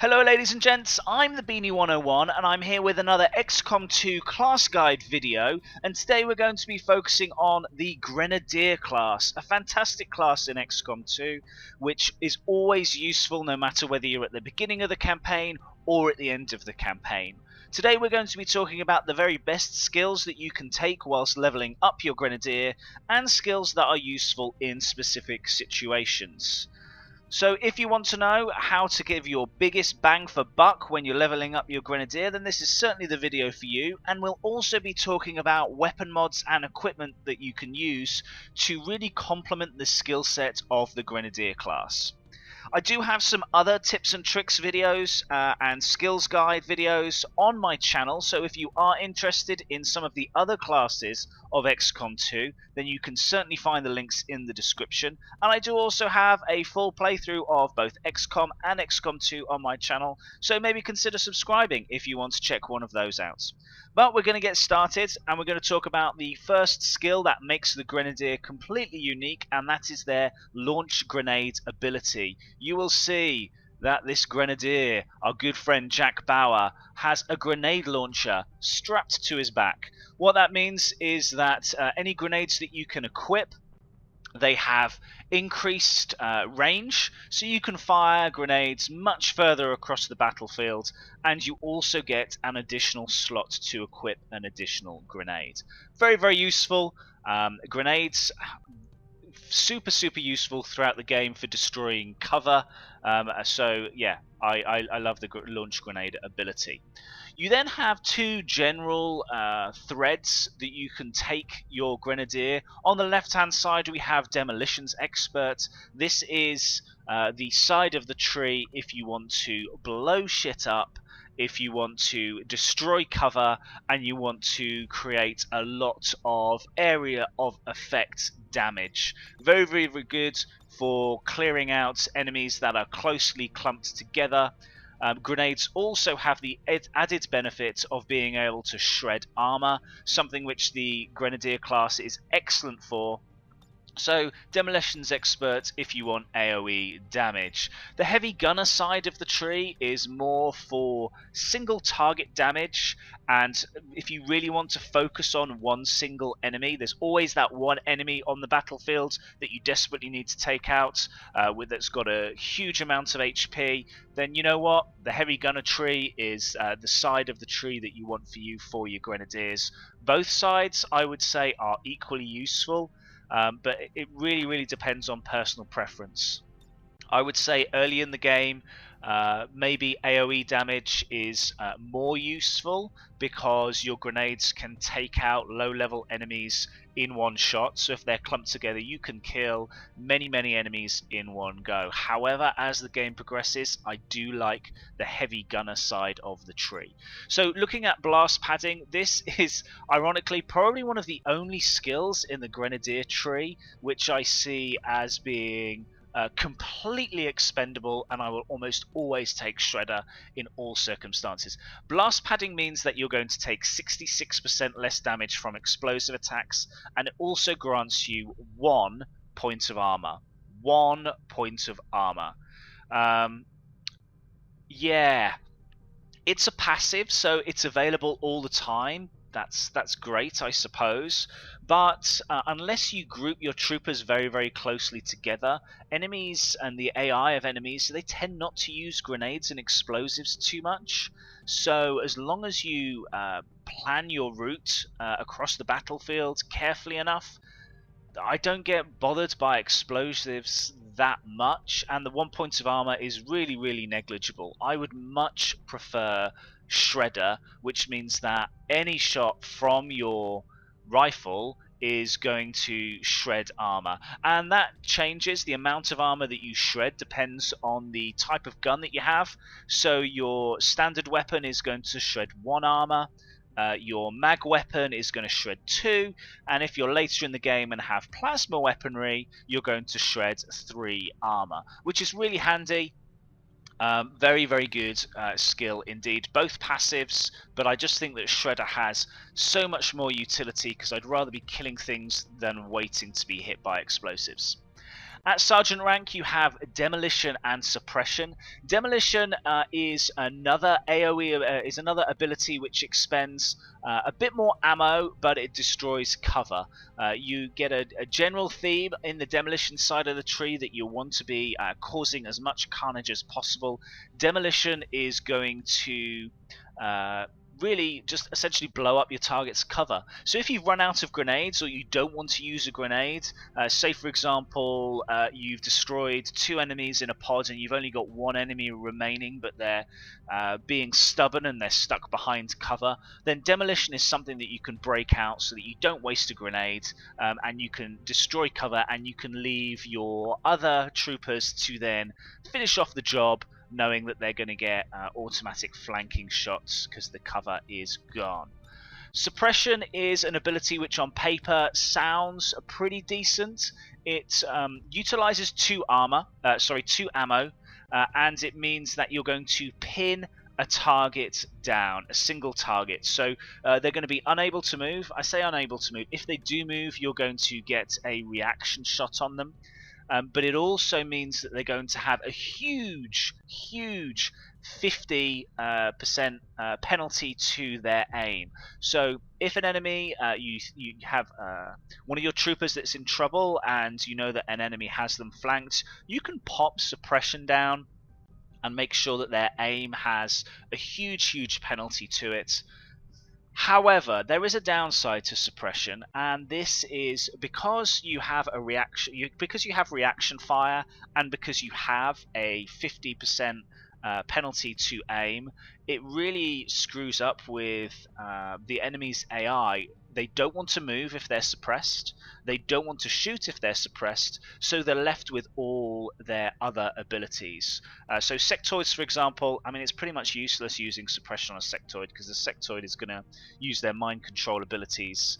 Hello ladies and gents, I'm the Beanie 101 and I'm here with another XCOM 2 class guide video, and today we're going to be focusing on the Grenadier class, a fantastic class in XCOM 2 which is always useful no matter whether you're at the beginning of the campaign or at the end of the campaign. Today we're going to be talking about the very best skills that you can take whilst leveling up your Grenadier and skills that are useful in specific situations. So if you want to know how to give your biggest bang for buck when you're leveling up your Grenadier, then this is certainly the video for you, and we'll also be talking about weapon mods and equipment that you can use to really complement the skill set of the Grenadier class. I do have some other tips and tricks videos and skills guide videos on my channel, so if you are interested in some of the other classes of XCOM 2, then you can certainly find the links in the description. And I do also have a full playthrough of both XCOM and XCOM 2 on my channel, so maybe consider subscribing if you want to check one of those out. But we're going to get started, and we're going to talk about the first skill that makes the Grenadier completely unique, and that is their launch grenade ability. You will see that this Grenadier, our good friend Jack Bauer, has a grenade launcher strapped to his back. What that means is that any grenades that you can equip, they have increased range, so you can fire grenades much further across the battlefield, and you also get an additional slot to equip an additional grenade. Very useful. Grenades, super useful throughout the game for destroying cover, so yeah, I love the launch grenade ability. You then have two general threads that you can take your Grenadier. On the left hand side we have Demolition's Expert. This is the side of the tree if you want to blow shit up, if you want to destroy cover, and you want to create a lot of area of effect damage. Very good for clearing out enemies that are closely clumped together. Grenades also have the added benefit of being able to shred armor, something which the Grenadier class is excellent for. So, Demolition's Expert if you want AoE damage. The heavy gunner side of the tree is more for single target damage, and if you really want to focus on one single enemy, there's always that one enemy on the battlefield that you desperately need to take out that's got a huge amount of HP, then you know what? The heavy gunner tree is the side of the tree that you want for your Grenadiers. Both sides, I would say, are equally useful. But it really depends on personal preference. I would say early in the game, maybe AoE damage is more useful because your grenades can take out low-level enemies in one shot. So if they're clumped together, you can kill many enemies in one go. However, as the game progresses, I do like the heavy gunner side of the tree. So looking at blast padding, this is ironically probably one of the only skills in the Grenadier tree which I see as being completely expendable, and I will almost always take Shredder in all circumstances. Blast padding means that you're going to take 66% less damage from explosive attacks, and it also grants you 1 point of armor. 1 point of armor. Yeah, it's a passive, so it's available all the time. That's great, I suppose, but unless you group your troopers very closely together, enemies and the AI of enemies, they tend not to use grenades and explosives too much. So as long as you plan your route across the battlefield carefully enough, I don't get bothered by explosives that much, and the 1 point of armor is really negligible. I would much prefer Shredder, which means that any shot from your rifle is going to shred armor, and that changes. The amount of armor that you shred depends on the type of gun that you have. So your standard weapon is going to shred 1 armor, your mag weapon is going to shred 2, and if you're later in the game and have plasma weaponry, you're going to shred 3 armor, which is really handy. Very good skill indeed. Both passives, but I just think that Shredder has so much more utility because I'd rather be killing things than waiting to be hit by explosives. At Sergeant rank, you have Demolition and Suppression. Demolition is another AoE, is another ability which expends a bit more ammo, but it destroys cover. You get a general theme in the Demolition side of the tree that you want to be causing as much carnage as possible. Demolition is going to really just essentially blow up your target's cover. So if you've run out of grenades or you don't want to use a grenade, say for example you've destroyed 2 enemies in a pod and you've only got 1 enemy remaining, but they're being stubborn and they're stuck behind cover, then Demolition is something that you can break out so that you don't waste a grenade, and you can destroy cover and you can leave your other troopers to then finish off the job, knowing that they're going to get automatic flanking shots because the cover is gone. Suppression is an ability which on paper sounds pretty decent. It utilizes 2 ammo, and it means that you're going to pin a target down, a single target. So they're going to be unable to move. I say unable to move. If they do move, you're going to get a reaction shot on them. But it also means that they're going to have a huge 50% penalty to their aim. So if an enemy, you have one of your troopers that's in trouble and you know that an enemy has them flanked, you can pop Suppression down and make sure that their aim has a huge penalty to it. However, there is a downside to Suppression, and this is because you have a reaction, because you have reaction fire, and because you have a 50% penalty to aim. It really screws up with the enemy's AI. They don't want to move if they're suppressed. They don't want to shoot if they're suppressed, so they're left with all their other abilities. So sectoids, for example, I mean, it's pretty much useless using suppression on a sectoid because the sectoid is going to use their mind control abilities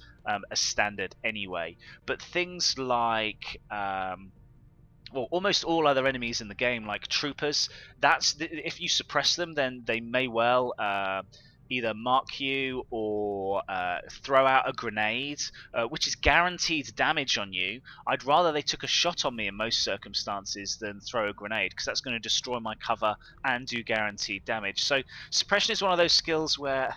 as standard anyway. But things like well, almost all other enemies in the game, like troopers, if you suppress them, then they may well either mark you or throw out a grenade, which is guaranteed damage on you. I'd rather they took a shot on me in most circumstances than throw a grenade, because that's going to destroy my cover and do guaranteed damage. So suppression is one of those skills where,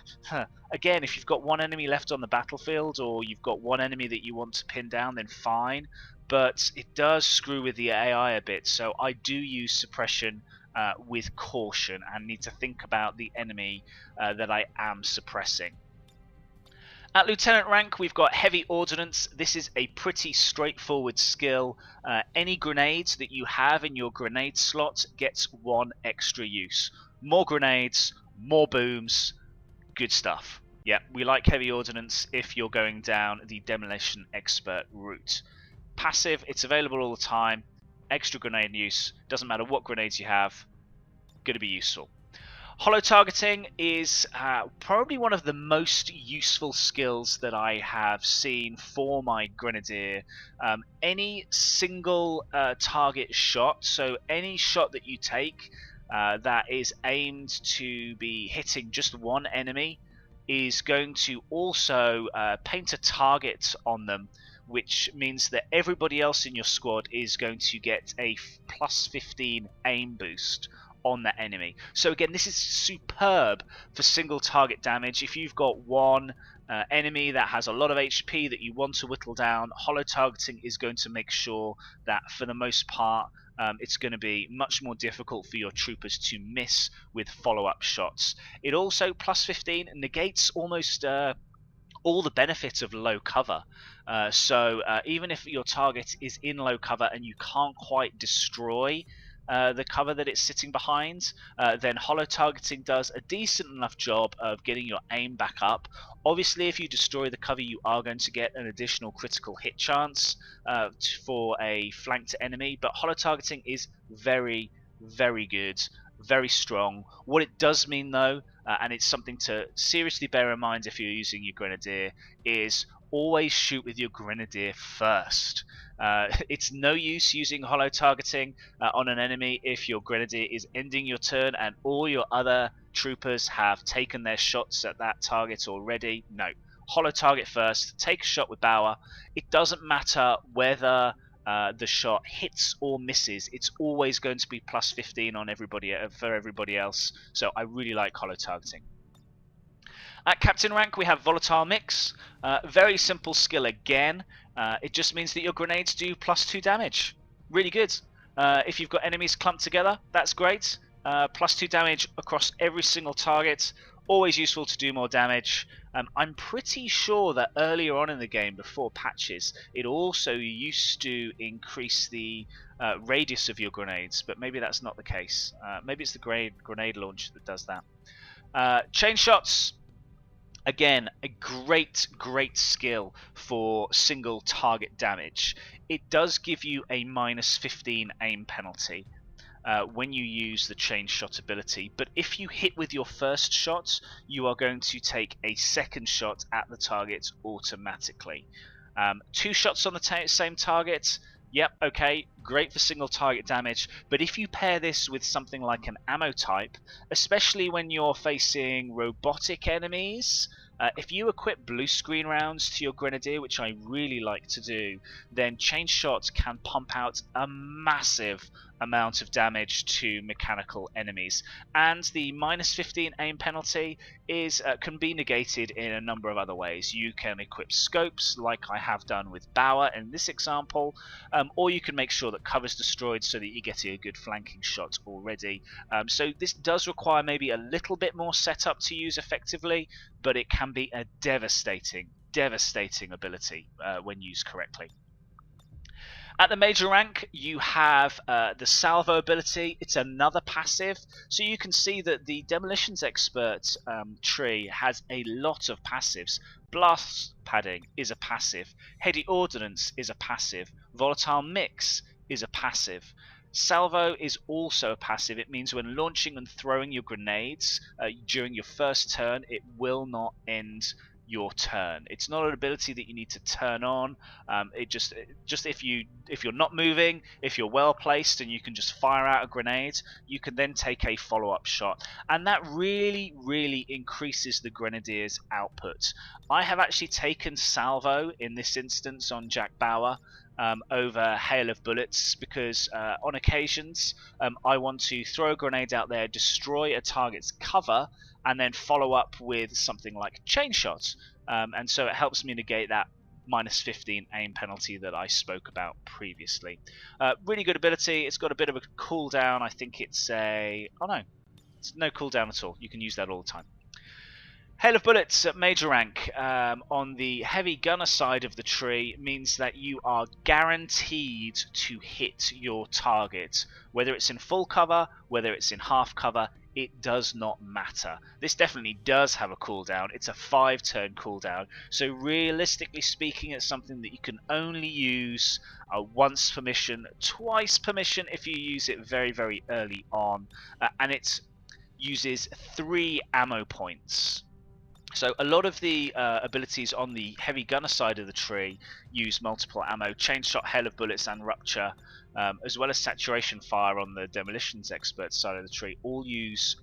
again, if you've got 1 enemy left on the battlefield or you've got 1 enemy that you want to pin down, then fine. But it does screw with the AI a bit, so I do use suppression with caution and need to think about the enemy that I am suppressing. At Lieutenant rank, we've got Heavy Ordnance. This is a pretty straightforward skill. Any grenades that you have in your grenade slot gets 1 extra use. More grenades, more booms, good stuff. Yeah, we like Heavy Ordnance if you're going down the Demolition Expert route. Passive, it's available all the time. Extra grenade use, doesn't matter what grenades you have, going to be useful. Hollow targeting is probably one of the most useful skills that I have seen for my Grenadier. Any single target shot, so any shot that you take that is aimed to be hitting just 1 enemy, is going to also paint a target on them, which means that everybody else in your squad is going to get a plus 15 aim boost on that enemy. So again, this is superb for single target damage. If you've got 1 enemy that has a lot of HP that you want to whittle down, hollow targeting is going to make sure that for the most part it's going to be much more difficult for your troopers to miss with follow-up shots. It also, plus 15, negates almost all the benefits of low cover. So even if your target is in low cover and you can't quite destroy the cover that it's sitting behind, then hollow targeting does a decent enough job of getting your aim back up. Obviously, if you destroy the cover, you are going to get an additional critical hit chance for a flanked enemy, but hollow targeting is very good, very strong. What it does mean though, and it's something to seriously bear in mind if you're using your Grenadier, is always shoot with your Grenadier first. It's no use using hollow targeting on an enemy if your Grenadier is ending your turn and all your other troopers have taken their shots at that target already. No, hollow target first, take a shot with Bauer. It doesn't matter whether the shot hits or misses, it's always going to be plus 15 on everybody for everybody else. So I really like holo targeting. At Captain rank we have Volatile Mix. Very simple skill again. It just means that your grenades do plus 2 damage. Really good. If you've got enemies clumped together, that's great. Plus 2 damage across every single target. Always useful to do more damage. I'm pretty sure that earlier on in the game, before patches, it also used to increase the radius of your grenades, but maybe that's not the case. Maybe it's the grenade launcher that does that. Chain shots. Again, a great skill for single target damage. It does give you a minus 15 aim penalty when you use the chain shot ability, but if you hit with your first shot, you are going to take a second shot at the target automatically. 2 shots on the same target, yep, okay, great for single target damage, but if you pair this with something like an ammo type, especially when you're facing robotic enemies, if you equip blue screen rounds to your Grenadier, which I really like to do, then chain shot can pump out a massive amount of damage to mechanical enemies, and the minus 15 aim penalty can be negated in a number of other ways. You can equip scopes like I have done with Bauer in this example, or you can make sure that cover's destroyed so that you get a good flanking shot already. So this does require maybe a little bit more setup to use effectively, but it can be a devastating ability when used correctly. At the major rank, you have the Salvo ability. It's another passive, so you can see that the Demolitions Expert tree has a lot of passives. Blast Padding is a passive. Heady Ordnance is a passive. Volatile Mix is a passive. Salvo is also a passive. It means when launching and throwing your grenades during your first turn, it will not end your turn. It's not an ability that you need to turn on. It just if you're not moving, if you're well placed and you can just fire out a grenade, you can then take a follow-up shot, and that really increases the Grenadier's output. I have actually taken Salvo in this instance on Jack Bauer over Hail of Bullets because on occasions I want to throw a grenade out there, destroy a target's cover, and then follow up with something like chain shot, and so it helps me negate that minus 15 aim penalty that I spoke about previously. Really good ability. It's got a bit of a cooldown. I think it's it's no cooldown at all. You can use that all the time. Hail of Bullets at major rank on the heavy gunner side of the tree means that you are guaranteed to hit your target. Whether it's in full cover, whether it's in half cover, it does not matter. This definitely does have a cooldown. It's a 5-turn cooldown, so realistically speaking it's something that you can only use once per mission, twice per mission if you use it very early on, and it uses 3 ammo points. So a lot of the abilities on the heavy gunner side of the tree use multiple ammo. Chain shot, Hail of Bullets and Rupture, as well as Saturation Fire on the Demolitions Expert side of the tree, all use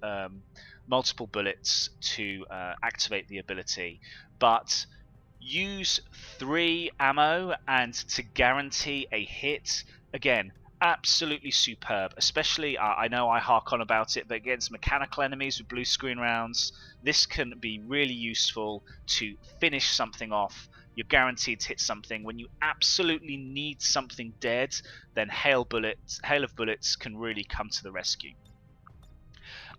multiple bullets to activate the ability. But use 3 ammo and to guarantee a hit, again, absolutely superb. Especially, I know I hark on about it, but against mechanical enemies with blue screen rounds, this can be really useful to finish something off. You're guaranteed to hit something. When you absolutely need something dead, then Hail of Bullets can really come to the rescue.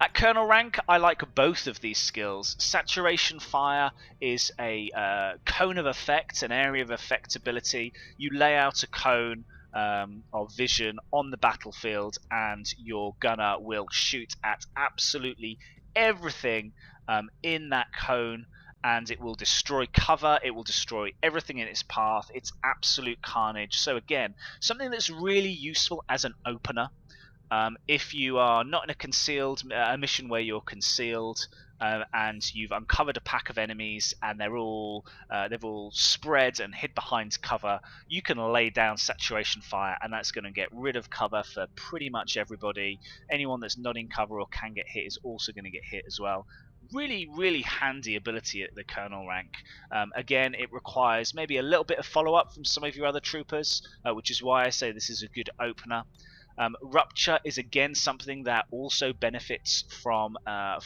At Colonel rank, I like both of these skills. Saturation Fire is a cone of effect, an area of effect ability. You lay out a cone of vision on the battlefield, and your gunner will shoot at absolutely everything in that cone, and it will destroy cover, it will destroy everything in its path. It's absolute carnage. So again, something that's really useful as an opener. If you are not in a mission where you're concealed and you've uncovered a pack of enemies and they've all spread and hid behind cover, you can lay down Saturation Fire, and that's going to get rid of cover for pretty much everybody. Anyone that's not in cover or can get hit is also going to get hit as well. really handy ability at the colonel rank. Again, it requires maybe a little bit of follow-up from some of your other troopers, which is why I say this is a good opener. Rupture is again something that also benefits from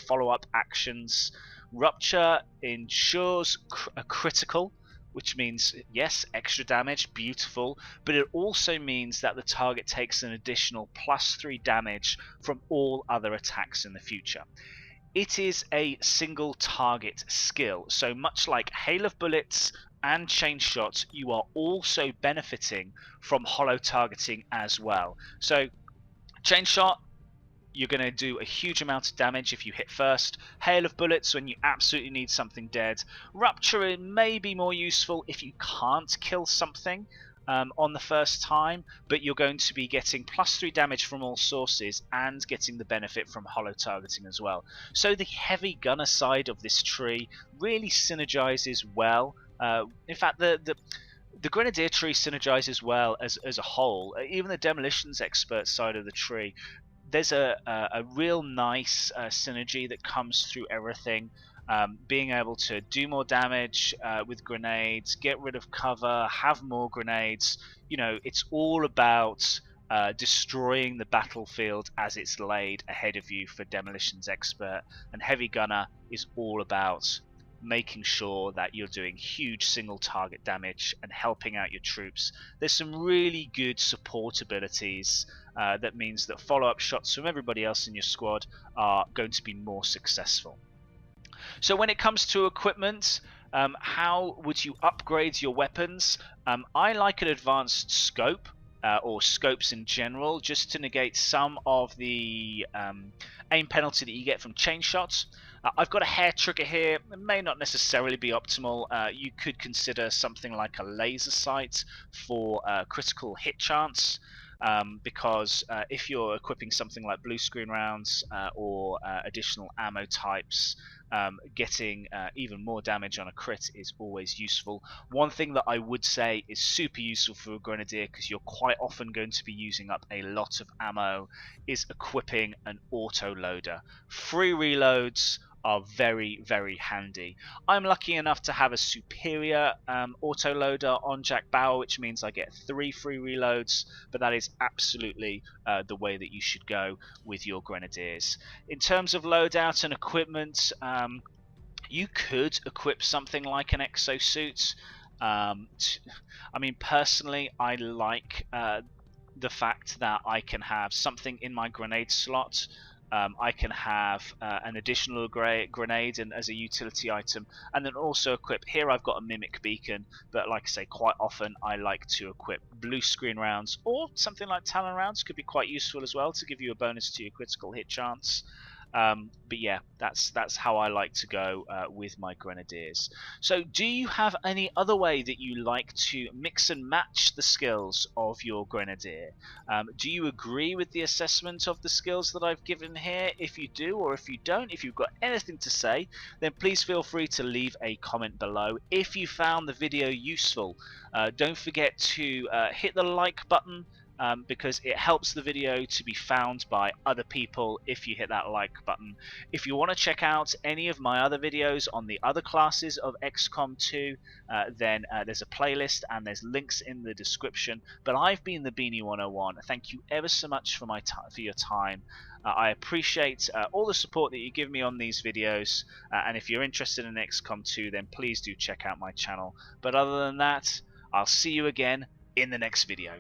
follow-up actions. Rupture ensures a critical, which means, yes, extra damage, beautiful, but it also means that the target takes an additional +3 damage from all other attacks in the future. It is a single target skill, so much like Hail of Bullets and Chain Shot, you are also benefiting from hollow targeting as well. So Chain Shot, you're going to do a huge amount of damage if you hit first. Hail of Bullets when you absolutely need something dead. Rupture, it may be more useful if you can't kill something on the first time, but you're going to be getting +3 damage from all sources and getting the benefit from hollow targeting as well. So the heavy gunner side of this tree really synergizes well. In fact, the Grenadier tree synergizes well as a whole. Even the Demolitions expert side of the tree, there's a real nice synergy that comes through everything. Being able to do more damage with grenades, get rid of cover, have more grenades. You know, it's all about destroying the battlefield as it's laid ahead of you for Demolitions expert, and Heavy Gunner is all about making sure that you're doing huge single target damage and helping out your troops. There's some really good support abilities that means that follow-up shots from everybody else in your squad are going to be more successful. So when it comes to equipment, how would you upgrade your weapons? I like an advanced scope, or scopes in general, just to negate some of the aim penalty that you get from chain shots. I've got a hair trigger here. It may not necessarily be optimal. You could consider something like a laser sight for critical hit chance. Because if you're equipping something like blue screen rounds or additional ammo types, getting even more damage on a crit is always useful. One thing that I would say is super useful for a Grenadier, because you're quite often going to be using up a lot of ammo, is equipping an auto loader. Free reloads are very handy. I'm lucky enough to have a superior auto loader on Jack Bauer, which means I get 3 free reloads, but that is absolutely the way that you should go with your Grenadiers. In terms of loadout and equipment, you could equip something like an exosuit. I mean, personally, I like the fact that I can have something in my grenade slot. I can have an additional grenade and as a utility item, and then also equip. Here I've got a mimic beacon, but like I say, quite often I like to equip blue screen rounds, or something like Talon rounds could be quite useful as well to give you a bonus to your critical hit chance. But yeah, that's how I like to go with my Grenadiers. So do you have any other way that you like to mix and match the skills of your Grenadier? Do you agree with the assessment of the skills that I've given here? If you do, or if you don't, if you've got anything to say, then please feel free to leave a comment below. If you found the video useful, don't forget to hit the like button, because it helps the video to be found by other people if you hit that like button. If you want to check out any of my other videos on the other classes of XCOM 2, then there's a playlist and there's links in the description. But I've been the Beanie 101. Thank you ever so much for your time. I appreciate all the support that you give me on these videos, and if you're interested in XCOM 2, then please do check out my channel. But other than that, I'll see you again in the next video.